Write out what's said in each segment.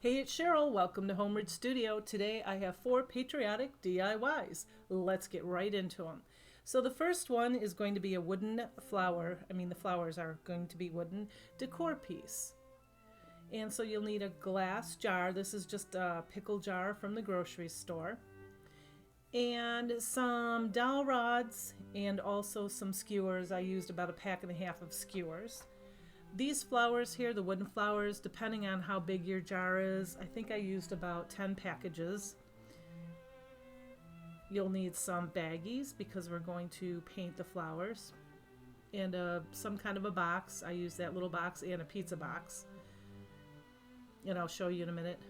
Hey, it's Cheryl. Welcome to Homeward Studio. Today I have 4 patriotic DIYs. Let's get right into them. So the first one is going to be a wooden flower. The flowers are going to be wooden decor piece. And so you'll need a glass jar. This is just a pickle jar from the grocery store. And some dowel rods and also some skewers. I used about a pack and a half of skewers. These flowers here, the wooden flowers, depending on how big your jar is, I think I used about 10 packages. You'll need some baggies because we're going to paint the flowers. And some kind of a box. I use that little box and a pizza box. And I'll show you in a minute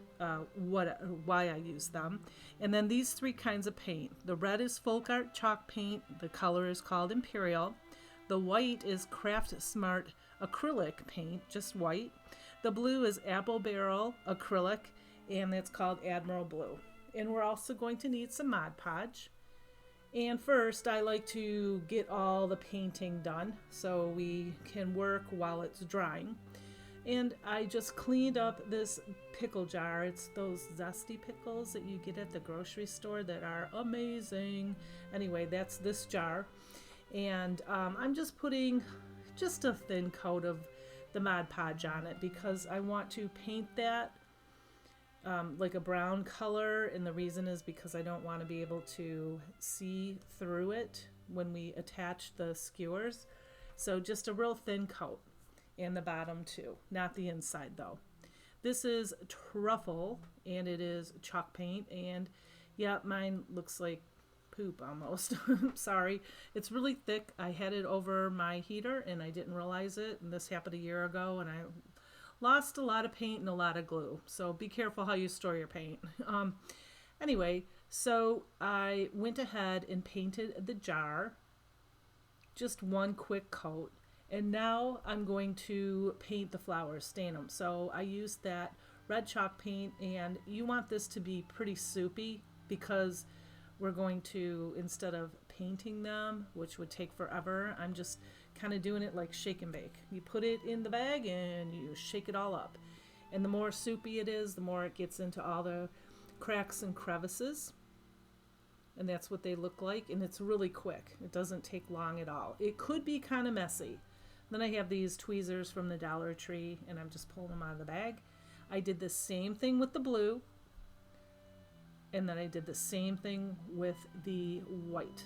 why I use them. And then these 3 kinds of paint. The red is Folk Art chalk paint. The color is called Imperial. The white is Craft Smart acrylic paint, just white. The blue is Apple Barrel acrylic, and it's called Admiral Blue. And we're also going to need some Mod Podge. And first, I like to get all the painting done so we can work while it's drying. And I just cleaned up this pickle jar. It's those zesty pickles that you get at the grocery store that are amazing. Anyway, that's this jar. And I'm just putting just a thin coat of the Mod Podge on it because I want to paint that like a brown color, and the reason is because I don't want to be able to see through it when we attach the skewers. So just a real thin coat, and the bottom too, not the inside though. This is truffle and it is chalk paint, and yeah, mine looks like poop almost. Sorry, it's really thick. I had it over my heater and I didn't realize it, and this happened a year ago and I lost a lot of paint and a lot of glue, so be careful how you store your paint. Anyway, so I went ahead and painted the jar, just one quick coat, and now I'm going to paint the flowers, stain them. So I used that red chalk paint, and you want this to be pretty soupy because we're going to, instead of painting them, which would take forever, I'm just kind of doing it like shake and bake. You put it in the bag and you shake it all up. And the more soupy it is, the more it gets into all the cracks and crevices. And that's what they look like. And it's really quick. It doesn't take long at all. It could be kind of messy. Then I have these tweezers from the Dollar Tree, and I'm just pulling them out of the bag. I did the same thing with the blue. And then I did the same thing with the white.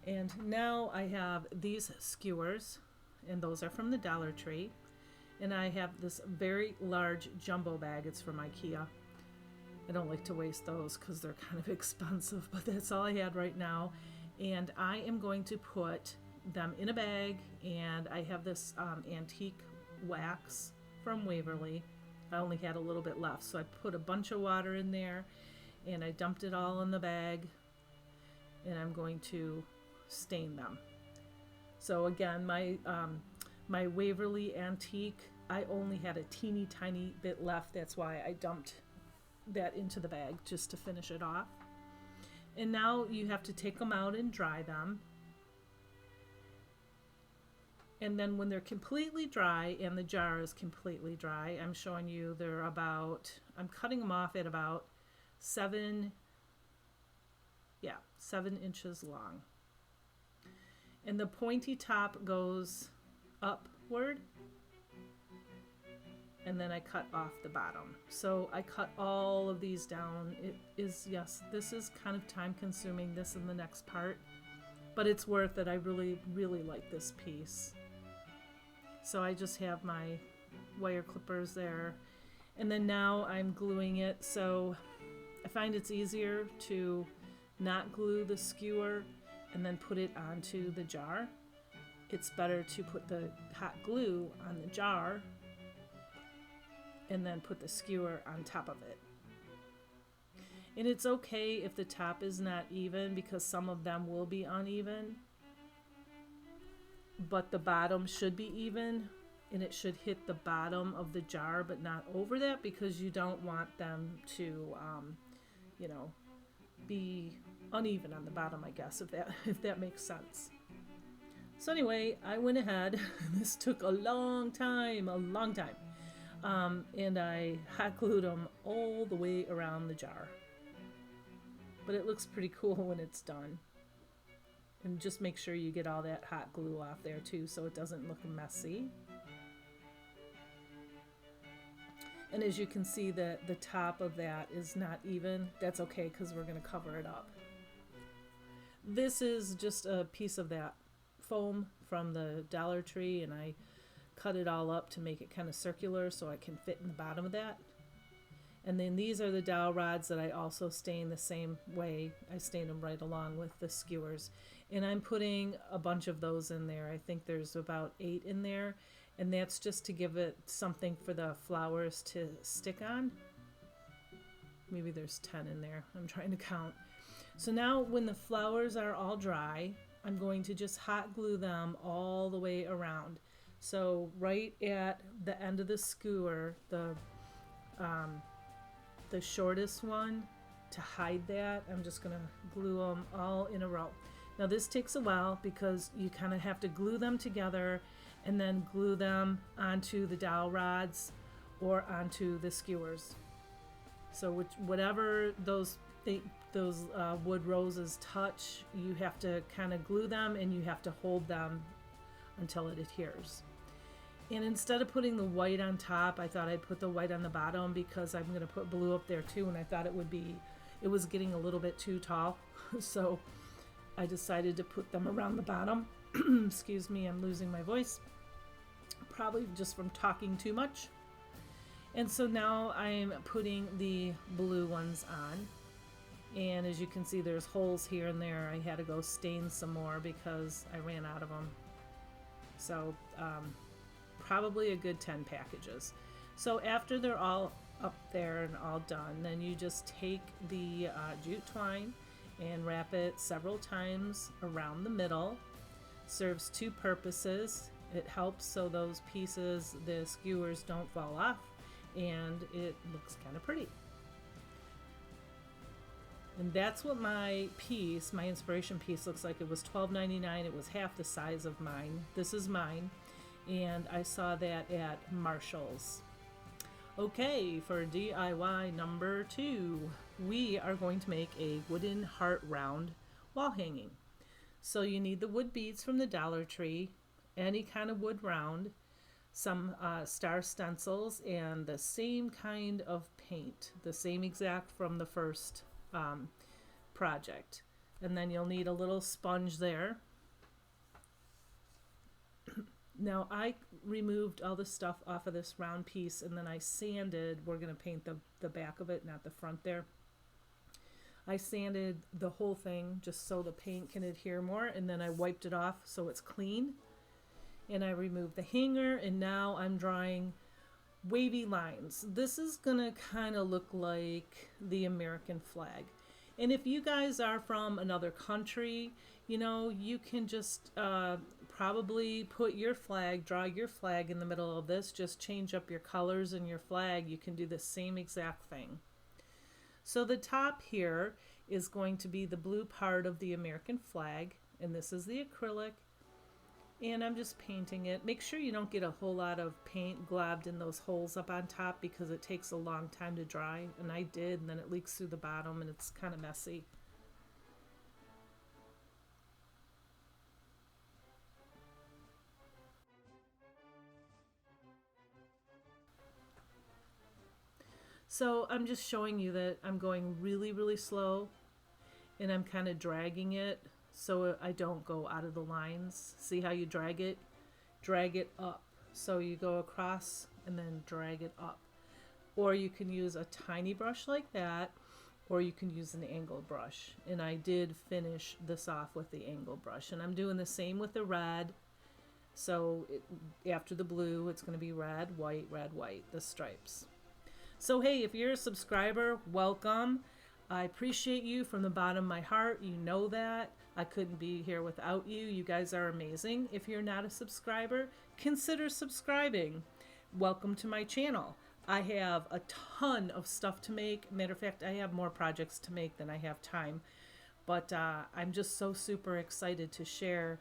And now I have these skewers, and those are from the Dollar Tree. And I have this very large jumbo bag. It's from IKEA. I don't like to waste those because they're kind of expensive, but that's all I had right now. And I am going to put them in a bag, and I have this antique wax from Waverly. I only had a little bit left, so I put a bunch of water in there and I dumped it all in the bag, and I'm going to stain them. So again, my Waverly antique, I only had a teeny tiny bit left. That's why I dumped that into the bag, just to finish it off. And now you have to take them out and dry them. And then when they're completely dry and the jar is completely dry, I'm showing you I'm cutting them off at about 7 inches long. And the pointy top goes upward, and then I cut off the bottom. So I cut all of these down. It is, yes, this is kind of time consuming, this and the next part, but it's worth it. I really, really like this piece. So I just have my wire clippers there, and then now I'm gluing it. So I find it's easier to not glue the skewer and then put it onto the jar. It's better to put the hot glue on the jar and then put the skewer on top of it. And it's okay if the top is not even, because some of them will be uneven. But the bottom should be even, and it should hit the bottom of the jar but not over that, because you don't want them to be uneven on the bottom, I guess, if that makes sense. So anyway, I went ahead. This took a long time, and I hot glued them all the way around the jar. But it looks pretty cool when it's done. And just make sure you get all that hot glue off there too, so it doesn't look messy. And as you can see, the top of that is not even. That's okay, because we're going to cover it up. This is just a piece of that foam from the Dollar Tree, and I cut it all up to make it kind of circular so I can fit in the bottom of that. And then these are the dowel rods that I also stain the same way. I stain them right along with the skewers. And I'm putting a bunch of those in there. I think there's about 8 in there. And that's just to give it something for the flowers to stick on. Maybe there's 10 in there. I'm trying to count. So now when the flowers are all dry, I'm going to just hot glue them all the way around. So right at the end of the skewer, the shortest one, to hide that, I'm just going to glue them all in a row. Now this takes a while because you kind of have to glue them together and then glue them onto the dowel rods or onto the skewers. So whatever those wood roses touch, you have to kind of glue them, and you have to hold them until it adheres. And instead of putting the white on top, I thought I'd put the white on the bottom because I'm going to put blue up there too, and I thought it was getting a little bit too tall. So I decided to put them around the bottom. Excuse me, I'm losing my voice. Probably just from talking too much. And so now I'm putting the blue ones on. And as you can see, there's holes here and there. I had to go stain some more because I ran out of them. So probably a good 10 packages. So after they're all up there and all done, then you just take the jute twine and wrap it several times around the middle. Serves 2 purposes. It helps so those pieces, the skewers, don't fall off, and it looks kind of pretty. And that's what my inspiration piece looks like. It was $12.99. It was half the size of mine. This is mine, and I saw that at Marshall's. Okay, for DIY number 2, we are going to make a wooden heart round wall hanging. So you need the wood beads from the Dollar Tree, any kind of wood round, some star stencils, and the same kind of paint, the same exact from the first project. And then you'll need a little sponge there. Now I removed all the stuff off of this round piece, and then I sanded. We're going to paint the back of it, not the front there. I sanded the whole thing just so the paint can adhere more, and then I wiped it off so it's clean. And I removed the hanger, and now I'm drawing wavy lines. This is gonna kind of look like the American flag. And if you guys are from another country, you know, you can just probably put your flag, draw your flag in the middle of this, just change up your colors in your flag. You can do the same exact thing. So the top here is going to be the blue part of the American flag, and this is the acrylic, and I'm just painting it. Make sure you don't get a whole lot of paint globbed in those holes up on top because it takes a long time to dry, and I did, and then it leaks through the bottom and it's kind of messy. So I'm just showing you that I'm going really, really slow, and I'm kind of dragging it so I don't go out of the lines. See how you drag it? Drag it up. So you go across and then drag it up. Or you can use a tiny brush like that, or you can use an angled brush. And I did finish this off with the angled brush. And I'm doing the same with the red. So after the blue, it's going to be red, white, the stripes. So hey, if you're a subscriber, welcome. I appreciate you from the bottom of my heart. You know that. I couldn't be here without you. You guys are amazing. If you're not a subscriber, consider subscribing. Welcome to my channel. I have a ton of stuff to make. Matter of fact, I have more projects to make than I have time. But I'm just so super excited to share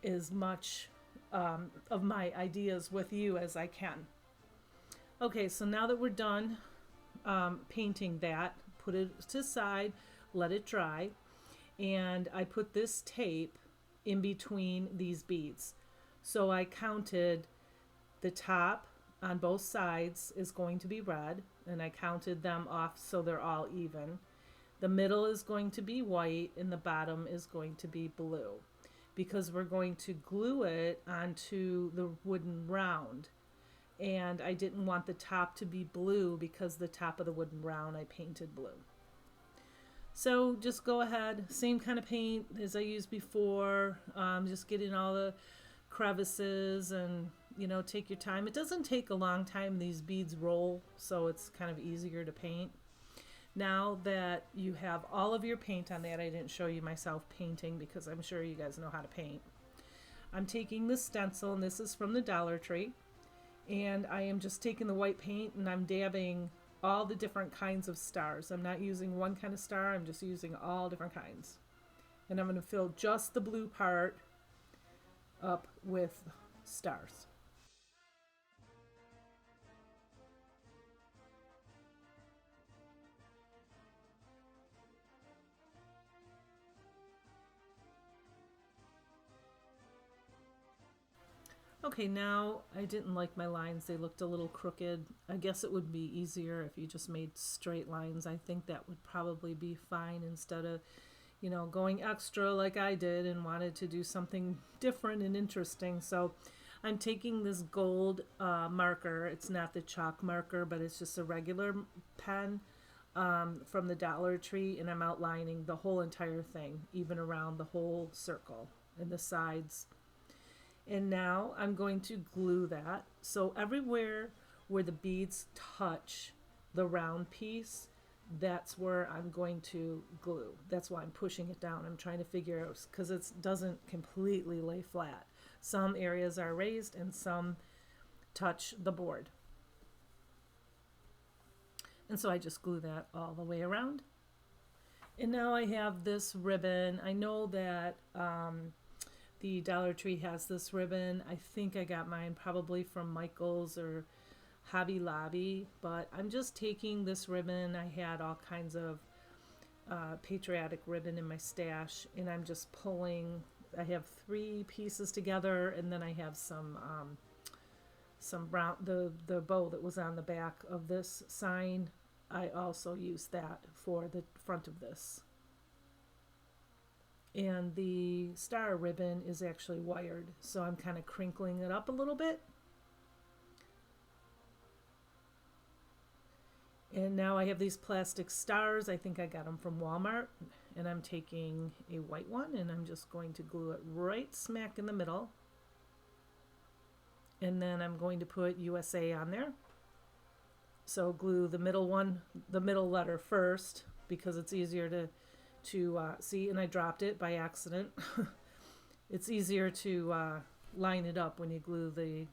as much of my ideas with you as I can. Okay, so now that we're done painting that, put it to the side, let it dry, and I put this tape in between these beads. So I counted the top on both sides is going to be red, and I counted them off so they're all even. The middle is going to be white and the bottom is going to be blue, because we're going to glue it onto the wooden round. And I didn't want the top to be blue because the top of the wooden round I painted blue. So just go ahead, same kind of paint as I used before, just getting all the crevices, and take your time. It doesn't take a long time. These beads roll, so it's kind of easier to paint. Now that you have all of your paint on that, I didn't show you myself painting because I'm sure you guys know how to paint. I'm taking the stencil, and this is from the Dollar Tree, and I am just taking the white paint and I'm dabbing all the different kinds of stars. I'm not using one kind of star, I'm just using all different kinds. And I'm going to fill just the blue part up with stars. Okay, now I didn't like my lines. They looked a little crooked. I guess it would be easier if you just made straight lines. I think that would probably be fine instead of, going extra like I did and wanted to do something different and interesting. So I'm taking this gold marker. It's not the chalk marker, but it's just a regular pen from the Dollar Tree, and I'm outlining the whole entire thing, even around the whole circle and the sides. And now I'm going to glue that. So everywhere where the beads touch the round piece, that's where I'm going to glue. That's why I'm pushing it down. I'm trying to figure out, because it doesn't completely lay flat. Some areas are raised and some touch the board. And so I just glue that all the way around. And now I have this ribbon. I know that the Dollar Tree has this ribbon. I think I got mine probably from Michael's or Hobby Lobby, but I'm just taking this ribbon. I had all kinds of Patriotic ribbon in my stash, and I'm just pulling. I have 3 pieces together, and then I have some brown, the bow that was on the back of this sign. I also used that for the front of this. And the star ribbon is actually wired, so I'm kind of crinkling it up a little bit. And now I have these plastic stars. I think I got them from Walmart, and I'm taking a white one and I'm just going to glue it right smack in the middle. And then I'm going to put USA on there. So glue the middle one, the middle letter first, because it's easier to see, and I dropped it by accident. It's easier to line it up when you glue the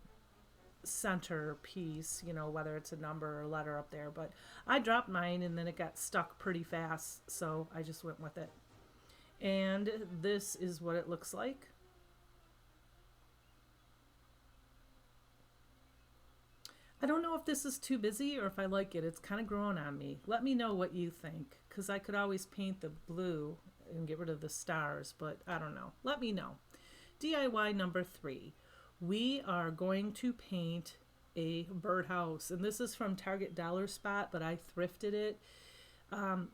center piece, whether it's a number or a letter up there. But I dropped mine and then it got stuck pretty fast, so I just went with it. And this is what it looks like. I don't know if this is too busy or if I like it. It's kind of growing on me. Let me know what you think, because I could always paint the blue and get rid of the stars, but I don't know. Let me know. DIY number 3. We are going to paint a birdhouse, and this is from Target Dollar Spot, but I thrifted it.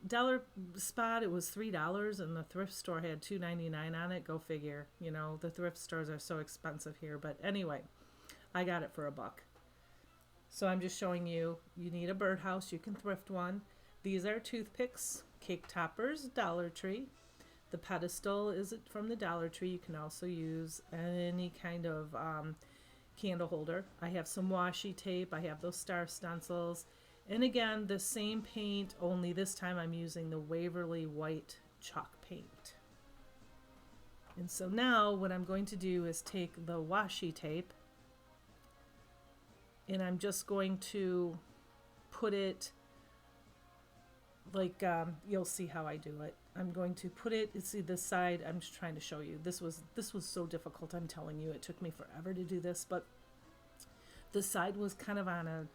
Dollar Spot, it was $3, and the thrift store had $2.99 on it. Go figure. The thrift stores are so expensive here, but anyway, I got it for $1. So I'm just showing you need a birdhouse. You can thrift one. These are toothpicks, cake toppers, Dollar Tree. The pedestal is from the Dollar Tree. You can also use any kind of candle holder. I have some washi tape. I have those star stencils. And again, the same paint, only this time I'm using the Waverly white chalk paint. And so now what I'm going to do is take the washi tape, and I'm just going to put it like, you'll see how I do it. I'm going to put it, see this side, I'm just trying to show you. This was so difficult, I'm telling you. It took me forever to do this, but the side was kind of on an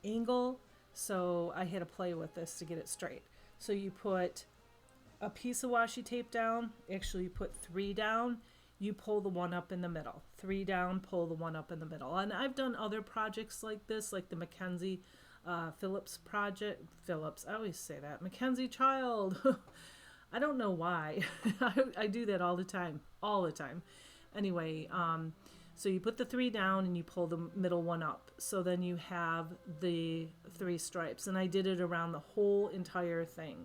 angle, so I had to play with this to get it straight. So you put a piece of washi tape down, actually you put 3 down, you pull the one up in the middle. 3 down, pull the one up in the middle. And I've done other projects like this, like the Mackenzie Phillips project. Phillips, I always say that. Mackenzie Child. I don't know why. I do that all the time. All the time. Anyway, so you put the 3 down and you pull the middle one up. So then you have the 3 stripes. And I did it around the whole entire thing.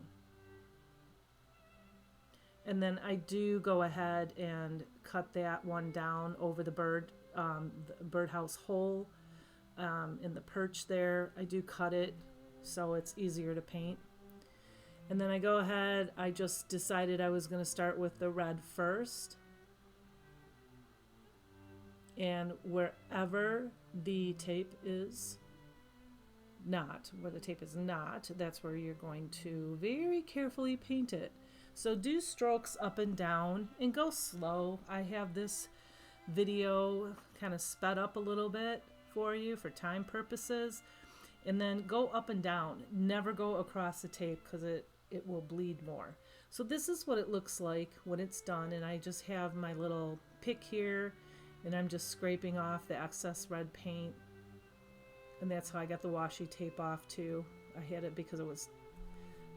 And then I do go ahead and cut that one down over the birdhouse hole in the perch there. I do cut it so it's easier to paint. And then I go ahead, I just decided I was going to start with the red first. And wherever the tape is not, that's where you're going to very carefully paint it. So do strokes up and down and go slow. I have this video kind of sped up a little bit for you for time purposes. And then go up and down. Never go across the tape because it will bleed more. So this is what it looks like when it's done. And I just have my little pick here and I'm just scraping off the excess red paint. And that's how I got the washi tape off too. I had it because it was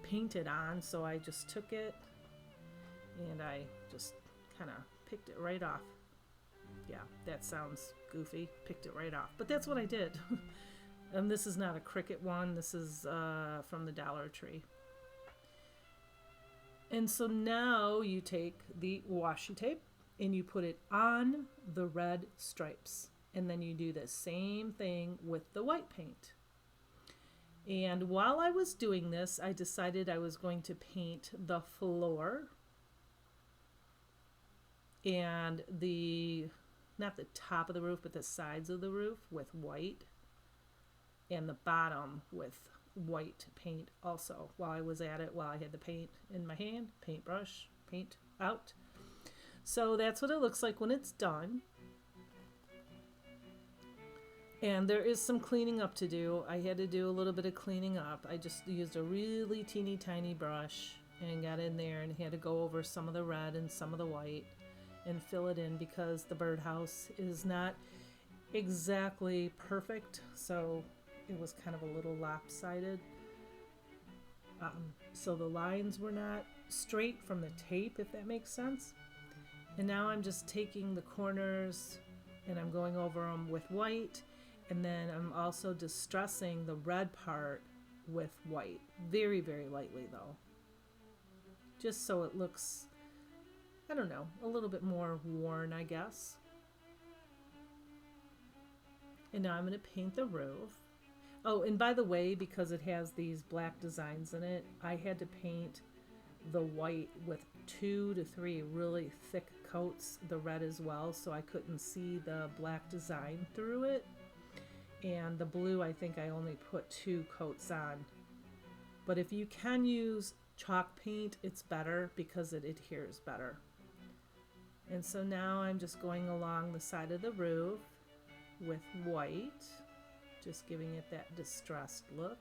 painted on, so I just took it and I just kind of picked it right off. Yeah, that sounds goofy. Picked it right off, but that's what I did. And this is not a Cricut one. This is from the Dollar Tree. And so now you take the washi tape and you put it on the red stripes, and then you do the same thing with the white paint. And while I was doing this, I decided I was going to paint the floor and not the top of the roof, but the sides of the roof with white, and the bottom with white paint also. While I was at it, while I had the paint in my hand, paintbrush, paint out. So that's what it looks like when it's done. And there is some cleaning up to do. I had to do a little bit of cleaning up. I just used a really teeny tiny brush and got in there and had to go over some of the red and some of the white and fill it in because the birdhouse is not exactly perfect. So it was kind of a little lopsided. So the lines were not straight from the tape, if that makes sense. And now I'm just taking the corners and I'm going over them with white. And then I'm also distressing the red part with white. Very, very lightly though. Just so it looks, I don't know, a little bit more worn, I guess. And now I'm going to paint the roof. Oh, and by the way, because it has these black designs in it, I had to paint the white with 2 to 3 really thick coats, the red as well, so I couldn't see the black design through it. And the blue, I think I only put 2 coats on. But if you can use chalk paint, it's better because it adheres better. And so now I'm just going along the side of the roof with white, just giving it that distressed look.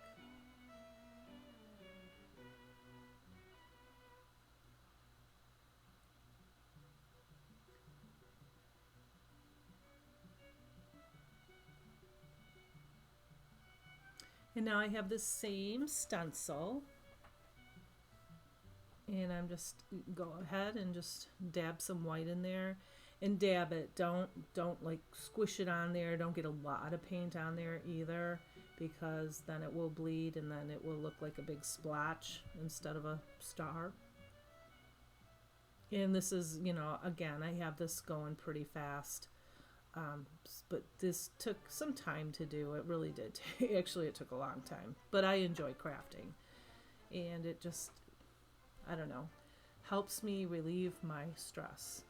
And now I have the same stencil, and I'm just go ahead and just dab some white in there and dab it. Don't like squish it on there. Don't get a lot of paint on there either, because then it will bleed and then it will look like a big splotch instead of a star. And this is, you know, again, I have this going pretty fast. But this took some time to do. It really did. Actually, it took a long time. But I enjoy crafting. And it just, I don't know, helps me relieve my stress.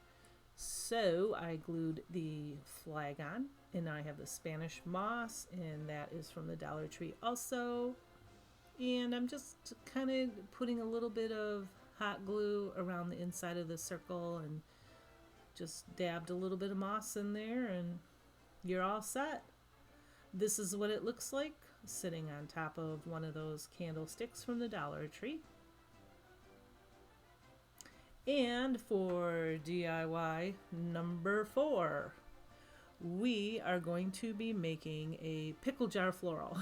So I glued the flag on. And I have the Spanish moss. And that is from the Dollar Tree also. And I'm just kind of putting a little bit of hot glue around the inside of the circle and just dabbed a little bit of moss in there, and you're all set. This is what it looks like sitting on top of one of those candlesticks from the Dollar Tree. And for DIY number 4, we are going to be making a pickle jar floral.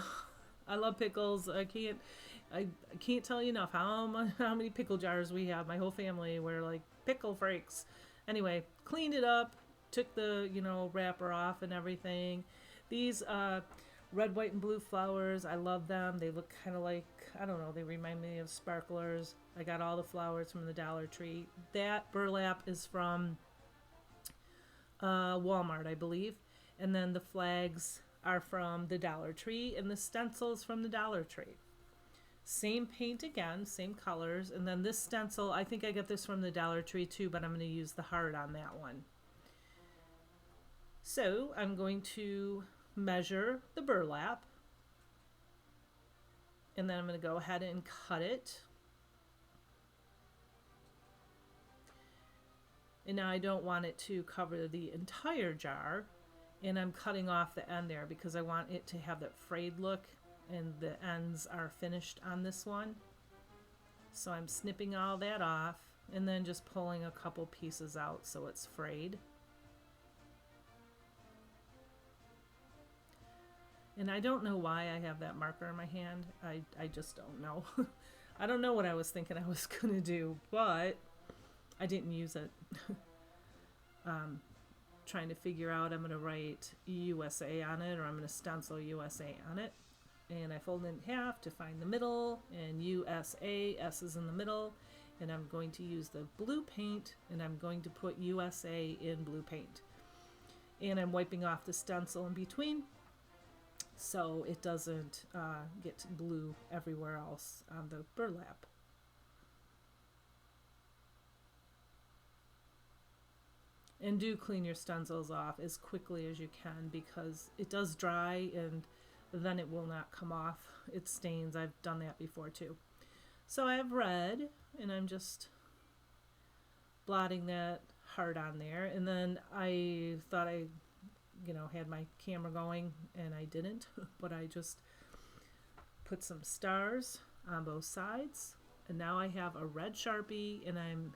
I love pickles. I can't tell you enough how many pickle jars we have. My whole family, we're like pickle freaks. Anyway, cleaned it up, took the, wrapper off and everything. These red, white, and blue flowers, I love them. They look kind of like, I don't know, they remind me of sparklers. I got all the flowers from the Dollar Tree. That burlap is from Walmart, I believe. And then the flags are from the Dollar Tree, and the stencils from the Dollar Tree. Same paint again, same colors. And then this stencil, I think I got this from the Dollar Tree too, but I'm going to use the heart on that one. So I'm going to measure the burlap, and then I'm going to go ahead and cut it. And now I don't want it to cover the entire jar, and I'm cutting off the end there because I want it to have that frayed look, and the ends are finished on this one. So I'm snipping all that off and then just pulling a couple pieces out so it's frayed. And I don't know why I have that marker in my hand. I just don't know. I don't know what I was thinking I was gonna do, but I didn't use it. Trying to figure out, I'm gonna write USA on it, or I'm gonna stencil USA on it. And I fold it in half to find the middle, and USA, S is in the middle, and I'm going to use the blue paint, and I'm going to put USA in blue paint. And I'm wiping off the stencil in between so it doesn't get blue everywhere else on the burlap. And do clean your stencils off as quickly as you can, because it does dry and then it will not come off. It stains. I've done that before too. So I have red, and I'm just blotting that heart on there. And then I thought I had my camera going, and I didn't, but I just put some stars on both sides. And now I have a red Sharpie, and I'm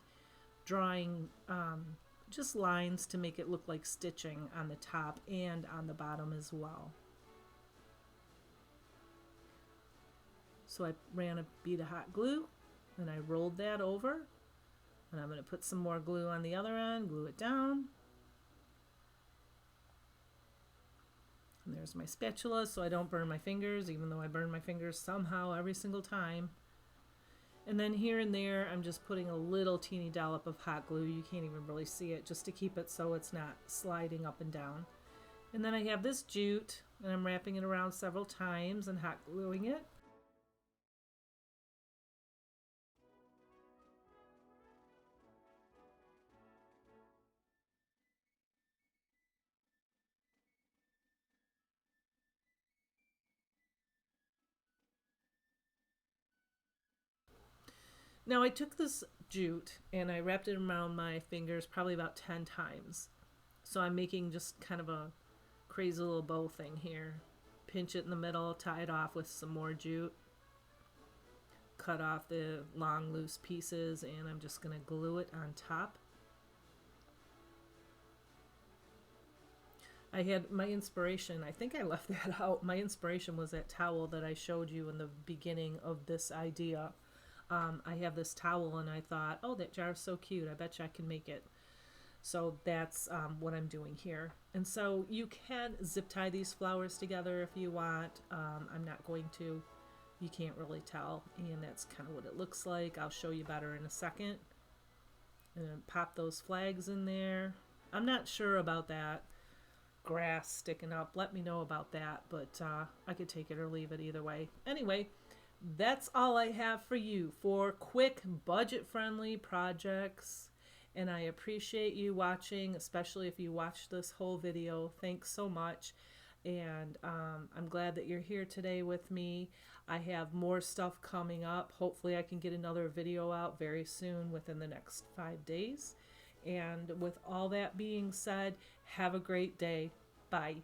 drawing just lines to make it look like stitching on the top and on the bottom as well. So I ran a bead of hot glue, and I rolled that over, and I'm going to put some more glue on the other end, glue it down. And there's my spatula so I don't burn my fingers, even though I burn my fingers somehow every single time. And then here and there, I'm just putting a little teeny dollop of hot glue. You can't even really see it, just to keep it so it's not sliding up and down. And then I have this jute, and I'm wrapping it around several times and hot gluing it. Now I took this jute and I wrapped it around my fingers probably about 10 times. So I'm making just kind of a crazy little bow thing here. Pinch it in the middle, tie it off with some more jute, cut off the long loose pieces, and I'm just going to glue it on top. I had my inspiration, I think I left that out. My inspiration was that towel that I showed you in the beginning of this idea. I have this towel, and I thought, oh, that jar is so cute. I bet you I can make it. So that's what I'm doing here. And so you can zip tie these flowers together if you want. I'm not going to. You can't really tell. And that's kind of what it looks like. I'll show you better in a second. And then pop those flags in there. I'm not sure about that grass sticking up. Let me know about that. But I could take it or leave it either way. Anyway, that's all I have for you for quick, budget-friendly projects. And I appreciate you watching, especially if you watched this whole video. Thanks so much. And I'm glad that you're here today with me. I have more stuff coming up. Hopefully I can get another video out very soon within the next 5 days. And with all that being said, have a great day. Bye.